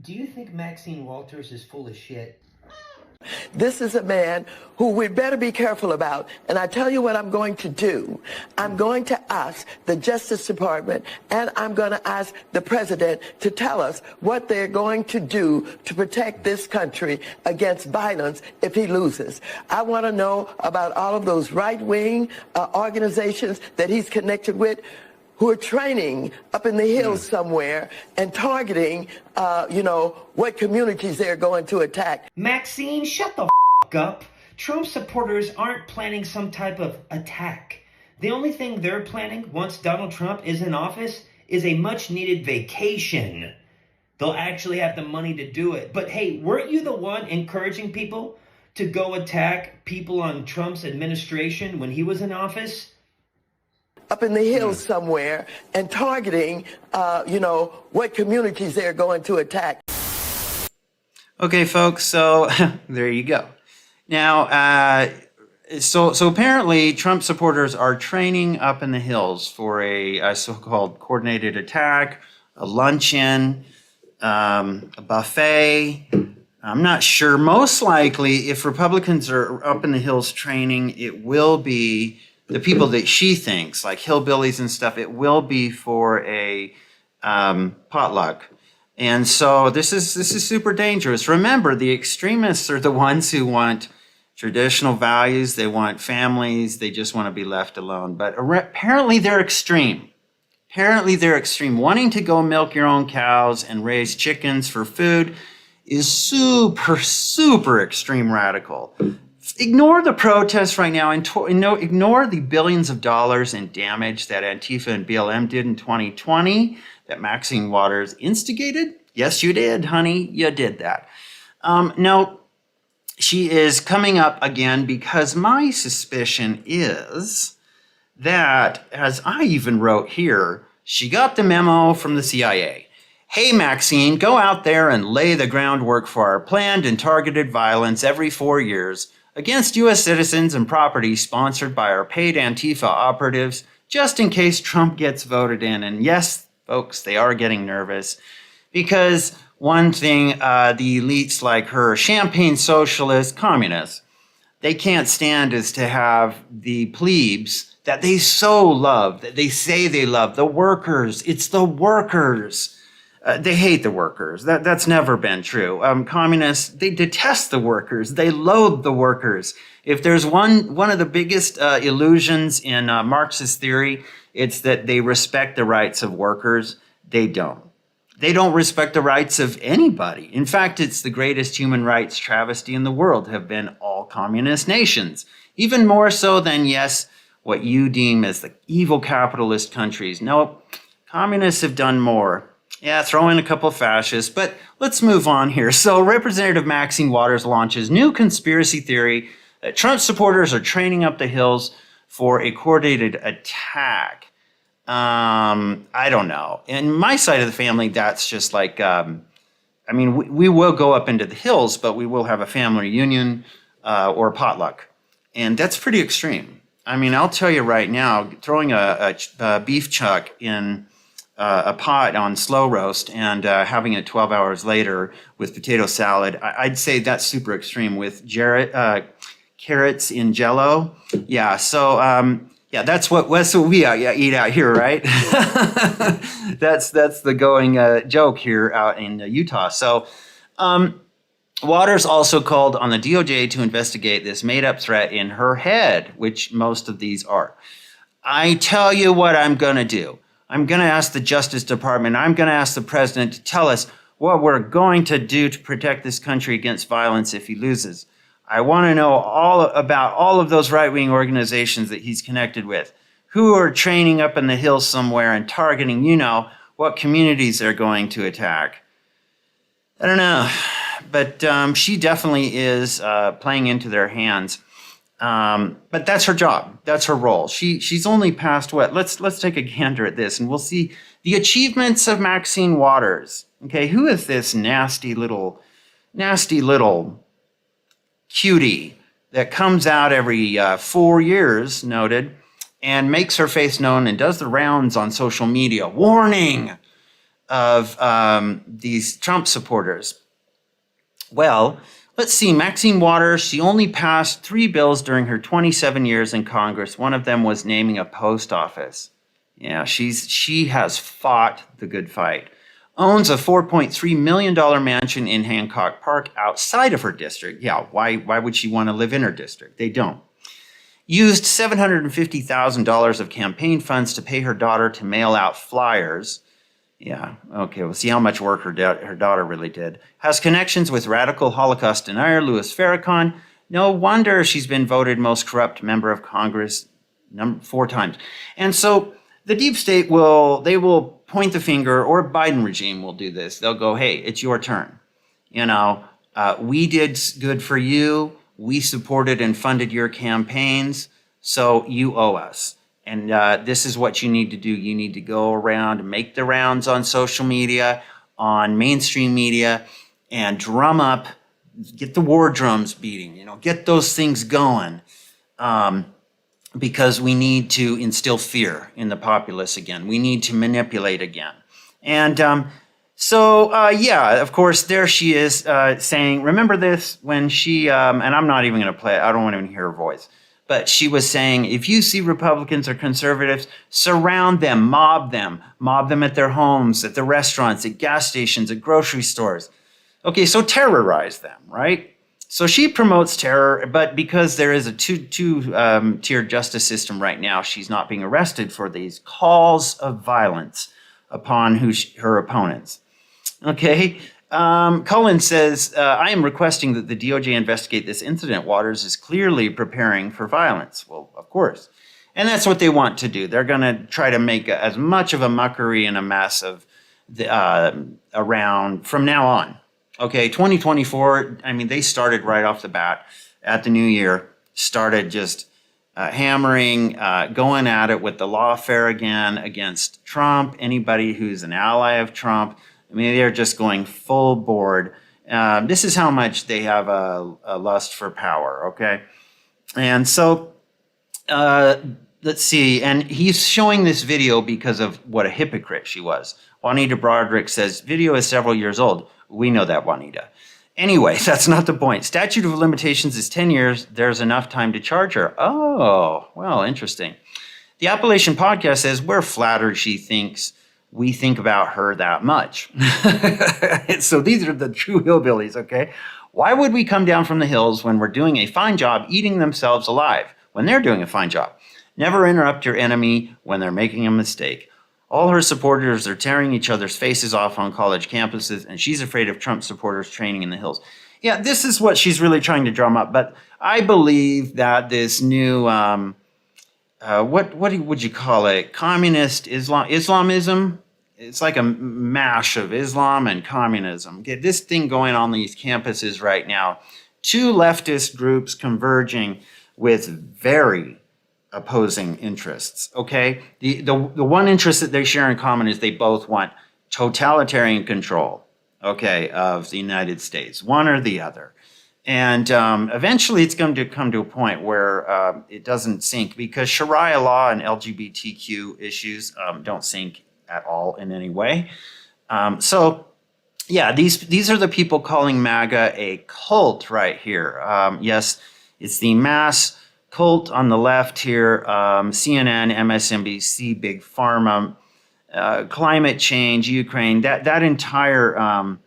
Do you think Maxine Walters is full of shit? This is a man who we'd better be careful about. And I tell you what I'm going to do. I'm going to ask the Justice Department and I'm going to ask the president to tell us what they're going to do to protect this country against violence if he loses. I want to know about all of those right-wing organizations that he's connected with, who are training up in the hills somewhere and targeting, what communities they're going to attack. Maxine, shut the up. Trump supporters aren't planning some type of attack. The only thing they're planning once Donald Trump is in office is a much-needed vacation. They'll actually have the money to do it. But hey, weren't you the one encouraging people to go attack people on Trump's administration when he was in office? Up in the hills somewhere and targeting, what communities they're going to attack. Okay, folks, so there you go. Now, so apparently Trump supporters are training up in the hills for a so-called coordinated attack, a luncheon, a buffet. I'm not sure. Most likely, if Republicans are up in the hills training, it will be the people that she thinks, like hillbillies and stuff, it will be for a potluck. And so this is super dangerous. Remember, the extremists are the ones who want traditional values. They want families. They just want to be left alone. But apparently they're extreme. Apparently they're extreme. Wanting to go milk your own cows and raise chickens for food is super, super extreme radical. Ignore the protests right now and ignore the billions of dollars in damage that Antifa and BLM did in 2020 that Maxine Waters instigated. Yes, you did, honey. You did that. No, she is coming up again because my suspicion is that, as I even wrote here, she got the memo from the CIA. Hey, Maxine, go out there and lay the groundwork for our planned and targeted violence every 4 years against U.S. citizens and property sponsored by our paid Antifa operatives, just in case Trump gets voted in. And yes, folks, they are getting nervous because one thing, the elites like her, champagne socialist communists, they can't stand is to have the plebes that they so love, that they say they love, the workers. It's the workers. They hate the workers. That's never been true. Communists, they detest the workers. They loathe the workers. If there's one of the biggest illusions in Marxist theory, it's that they respect the rights of workers. They don't. They don't respect the rights of anybody. In fact, it's the greatest human rights travesty in the world have been all communist nations. Even more so than, yes, what you deem as the evil capitalist countries. No, communists have done more. Yeah, throw in a couple of fascists, but let's move on here. So Representative Maxine Waters launches new conspiracy theory that Trump supporters are training up the hills for a coordinated attack. I don't know. In my side of the family, that's just like, we will go up into the hills, but we will have a family reunion or a potluck. And that's pretty extreme. I mean, I'll tell you right now, throwing a beef chuck in a pot on slow roast and having it 12 hours later with potato salad, I'd say that's super extreme with carrots in Jell-O. Yeah, so that's what we eat out here, right? that's the going joke here out in Utah. So Waters also called on the DOJ to investigate this made-up threat in her head, which most of these are. I tell you what I'm going to do. I'm going to ask the Justice Department, I'm going to ask the president to tell us what we're going to do to protect this country against violence if he loses. I want to know all about all of those right-wing organizations that he's connected with, who are training up in the hills somewhere and targeting, what communities they're going to attack. I don't know, but she definitely is playing into their hands. But that's her job. That's her role. She's only passed what? Let's take a gander at this and we'll see the achievements of Maxine Waters. Okay, who is this nasty little cutie that comes out every 4 years, noted, and makes her face known and does the rounds on social media. Warning! of these Trump supporters. Well, let's see. Maxine Waters, she only passed 3 bills during her 27 years in Congress. One of them was naming a post office. Yeah, she has fought the good fight. Owns a $4.3 million mansion in Hancock Park outside of her district. Yeah, why would she want to live in her district? They don't. Used $750,000 of campaign funds to pay her daughter to mail out flyers. Yeah, okay, we'll see how much work her daughter really did. Has connections with radical Holocaust denier Louis Farrakhan. No wonder she's been voted most corrupt member of Congress 4 times. And so the deep state will point the finger, or Biden regime will do this. They'll go, hey, it's your turn. We did good for you. We supported and funded your campaigns, so you owe us. And this is what you need to do. You need to go around and make the rounds on social media, on mainstream media, and drum up, get the war drums beating, get those things going. Because we need to instill fear in the populace again. We need to manipulate again. And of course, there she is saying, remember this when she, and I'm not even going to play it, I don't want to even hear her voice, but she was saying, if you see Republicans or conservatives, surround them, mob them at their homes, at the restaurants, at gas stations, at grocery stores. Okay, so terrorize them, right? So she promotes terror, but because there is a two-tiered justice system right now, she's not being arrested for these calls of violence upon her opponents. Okay, Cullen says, I am requesting that the DOJ investigate this incident. Waters is clearly preparing for violence. Well, of course. And that's what they want to do. They're going to try to make as much of a muckery and a mess of around from now on. Okay, 2024, they started right off the bat at the new year, started just hammering, going at it with the lawfare again against Trump, anybody who's an ally of Trump. They're just going full board. This is how much they have a lust for power, okay? And so, let's see, and he's showing this video because of what a hypocrite she was. Juanita Broderick says, video is several years old. We know that, Juanita. Anyway, that's not the point. Statute of limitations is 10 years. There's enough time to charge her. Oh, well, interesting. The Appalachian Podcast says, we're flattered she thinks we think about her that much. So these are the true hillbillies, okay? Why would we come down from the hills when we're doing a fine job eating themselves alive, when they're doing a fine job? Never interrupt your enemy when they're making a mistake. All her supporters are tearing each other's faces off on college campuses, and she's afraid of Trump supporters training in the hills. Yeah, this is what she's really trying to drum up. But I believe that this new, what would you call it? Communist Islamism? It's like a mash of Islam and communism. Get this thing going on these campuses right now. 2 leftist groups converging with very opposing interests, okay? The one interest that they share in common is they both want totalitarian control, okay, of the United States, one or the other. And eventually it's going to come to a point where it doesn't sink, because Sharia law and LGBTQ issues don't sink at all in any way. These are the people calling MAGA a cult right here. Yes, it's the mass cult on the left here, CNN, MSNBC, Big Pharma, climate change, Ukraine, that entire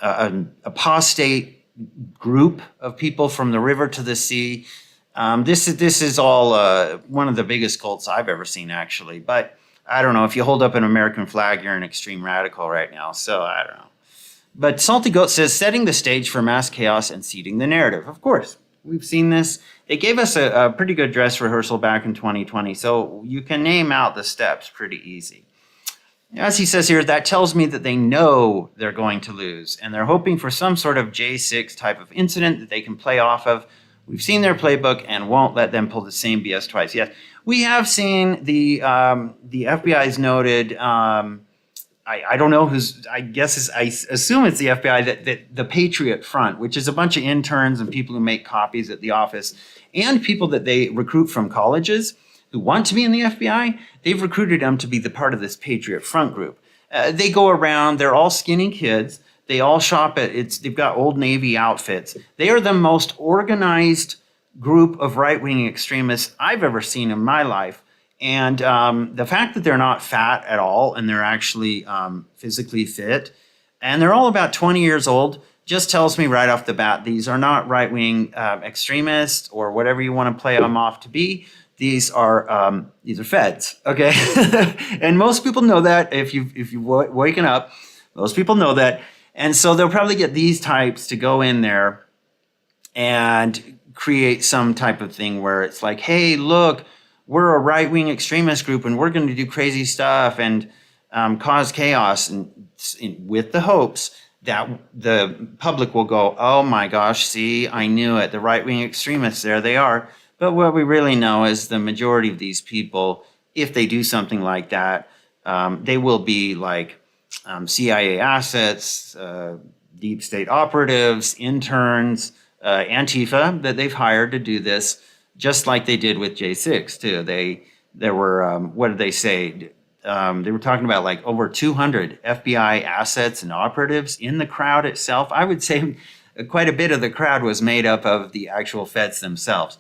apostate group of people from the river to the sea. This is all one of the biggest cults I've ever seen, actually. But I don't know, if you hold up an American flag, you're an extreme radical right now. So I don't know. But Salty Goat says, setting the stage for mass chaos and seeding the narrative. Of course, we've seen this. They gave us a pretty good dress rehearsal back in 2020, so you can name out the steps pretty easy. As he says here, that tells me that they know they're going to lose, and they're hoping for some sort of J6 type of incident that they can play off of. We've seen their playbook and won't let them pull the same BS twice. Yes, we have seen the FBI's noted, I don't know who's, I assume it's the FBI, that the Patriot Front, which is a bunch of interns and people who make copies at the office and people that they recruit from colleges who want to be in the FBI. They've recruited them to be the part of this Patriot Front group. They go around. They're all skinny kids. They all shop at they've got Old Navy outfits. They are the most organized group of right-wing extremists I've ever seen in my life. And the fact that they're not fat at all and they're actually physically fit, and they're all about 20 years old, just tells me right off the bat, these are not right-wing extremists or whatever you want to play them off to be. These are feds, okay? And most people know that. If you've waken up, most people know that. And so they'll probably get these types to go in there and create some type of thing where it's like, hey, look, we're a right-wing extremist group and we're going to do crazy stuff and cause chaos, and with the hopes that the public will go, oh my gosh, see, I knew it, the right-wing extremists, there they are. But what we really know is the majority of these people, if they do something like that, they will be like CIA assets, deep state operatives, interns, Antifa that they've hired to do this, just like they did with J6 too. There were what did they say? They were talking about like over 200 FBI assets and operatives in the crowd itself. I would say quite a bit of the crowd was made up of the actual feds themselves.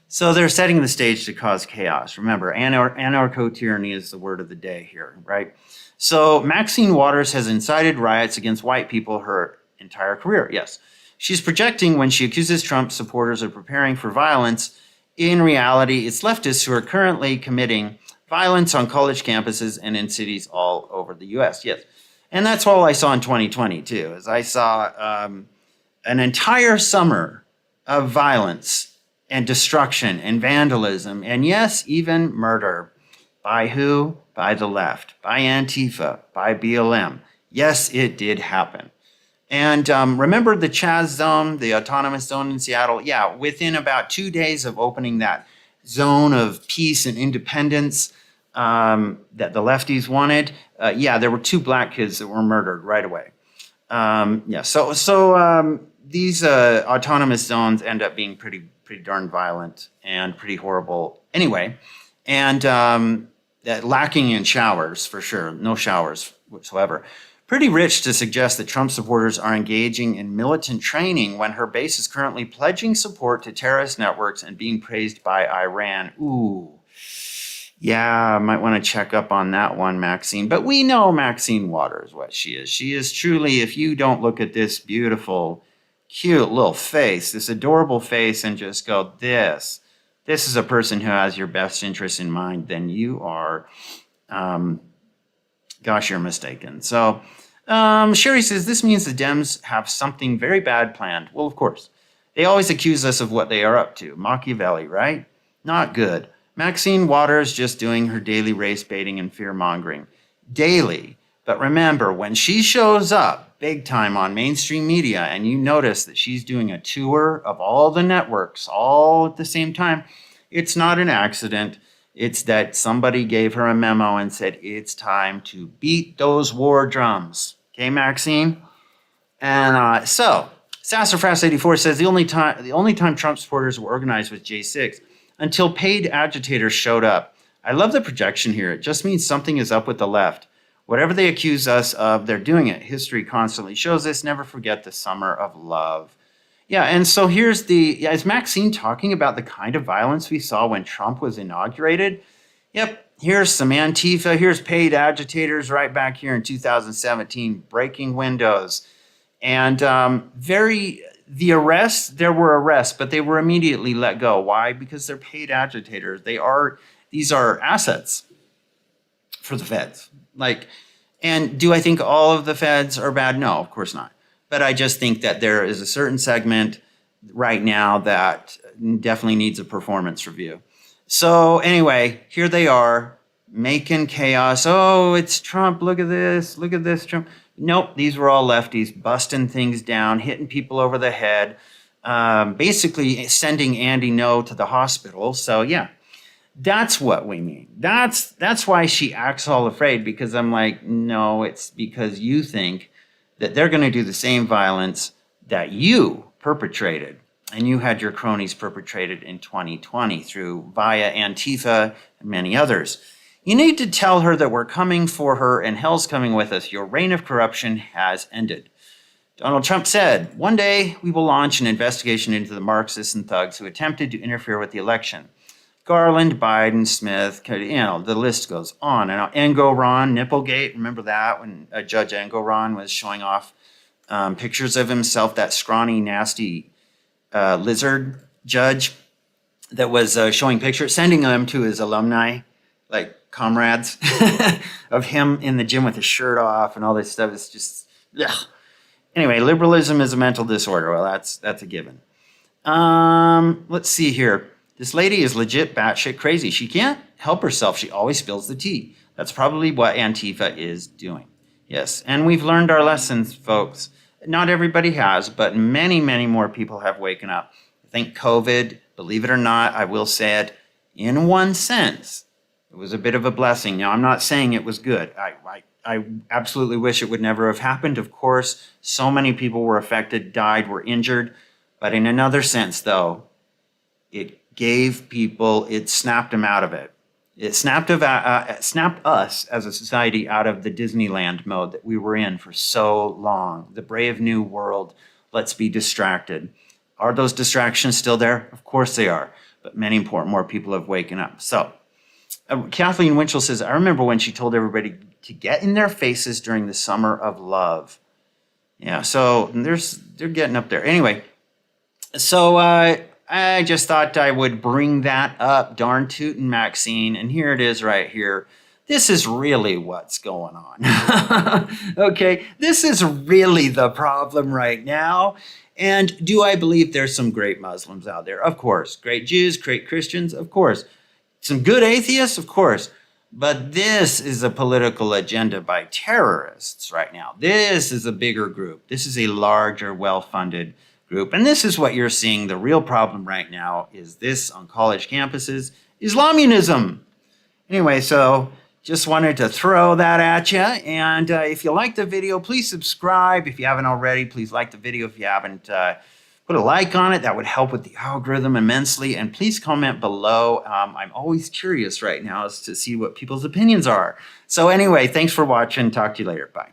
So they're setting the stage to cause chaos. Remember, anarcho-tyranny is the word of the day here, right? So Maxine Waters has incited riots against white people her entire career, yes. She's projecting when she accuses Trump supporters of preparing for violence. In reality, it's leftists who are currently committing violence on college campuses and in cities all over the U.S., yes. And that's all I saw in 2020, too, is I saw an entire summer of violence and destruction and vandalism, and yes, even murder. By who? By the left, by Antifa, by BLM. Yes, it did happen. And remember the Chaz zone, the autonomous zone in Seattle? Yeah, within about 2 days of opening that zone of peace and independence that the lefties wanted, there were 2 black kids that were murdered right away. These autonomous zones end up being pretty darn violent and pretty horrible anyway, and lacking in showers for sure, no showers whatsoever. Pretty rich to suggest that Trump supporters are engaging in militant training when her base is currently pledging support to terrorist networks and being praised by Iran. Ooh, yeah, might want to check up on that one, Maxine. But we know Maxine Waters, what she is. She is truly, if you don't look at this beautiful, cute little face, this adorable face, and just go, this is a person who has your best interest in mind, then you are, you're mistaken. So Sherry says, this means the Dems have something very bad planned. Well, of course. They always accuse us of what they are up to. Machiavelli, right? Not good. Maxine Waters just doing her daily race baiting and fear mongering. Daily. But remember, when she shows up big time on mainstream media and you notice that she's doing a tour of all the networks all at the same time, it's not an accident. It's that somebody gave her a memo and said, it's time to beat those war drums. Okay, Maxine? And so, Sassafras84 says the only time Trump supporters were organized was J6 until paid agitators showed up. I love the projection here. It just means something is up with the left. Whatever they accuse us of, they're doing it. History constantly shows this. Never forget the summer of love. Yeah, and so is Maxine talking about the kind of violence we saw when Trump was inaugurated? Yep, here's some Antifa, here's paid agitators right back here in 2017, breaking windows. And the arrests, there were arrests, but they were immediately let go. Why? Because they're paid agitators. These are assets for the feds. And do I think all of the feds are bad? No, of course not. But I just think that there is a certain segment right now that definitely needs a performance review. So anyway, here they are making chaos. Oh, it's Trump. Look at this, Trump. Nope, these were all lefties busting things down, hitting people over the head, basically sending Andy No to the hospital. So yeah, that's what we mean. That's why she acts all afraid, because I'm like, no, it's because you think that they're going to do the same violence that you perpetrated and you had your cronies perpetrated in 2020 via Antifa and many others. You need to tell her that we're coming for her and hell's coming with us. Your reign of corruption has ended. Donald Trump said, one day we will launch an investigation into the Marxists and thugs who attempted to interfere with the election. Garland, Biden, Smith, the list goes on. And Engoron, Nipplegate, remember that when Judge Engoron was showing off pictures of himself, that scrawny, nasty lizard judge that was showing pictures, sending them to his alumni, like comrades of him in the gym with his shirt off and all this stuff. It's just, ugh. Anyway, liberalism is a mental disorder. Well, that's a given. Let's see here. This lady is legit batshit crazy. She can't help herself. She always spills the tea. That's probably what Antifa is doing. Yes, and we've learned our lessons, folks. Not everybody has, but many, many more people have waken up. I think COVID, believe it or not, I will say it, in one sense, it was a bit of a blessing. Now, I'm not saying it was good. I absolutely wish it would never have happened. Of course, so many people were affected, died, were injured. But in another sense, though, it gave people, it snapped them out of it. It snapped us as a society out of the Disneyland mode that we were in for so long. The brave new world, let's be distracted. Are those distractions still there? Of course they are. But many more people have waken up. So Kathleen Winchell says, I remember when she told everybody to get in their faces during the summer of love. Yeah, so they're getting up there. Anyway, so I just thought I would bring that up, darn tootin' Maxine, and here it is right here. This is really what's going on. Okay, this is really the problem right now. And do I believe there's some great Muslims out there? Of course. Great Jews, great Christians? Of course. Some good atheists? Of course. But this is a political agenda by terrorists right now. This is a bigger group. This is a larger, well-funded group. And this is what you're seeing. The real problem right now is this on college campuses, Islamism. Anyway, so just wanted to throw that at you. And if you like the video, please subscribe. If you haven't already, please like the video. If you haven't, put a like on it. That would help with the algorithm immensely. And please comment below. I'm always curious right now as to see what people's opinions are. So anyway, thanks for watching. Talk to you later. Bye.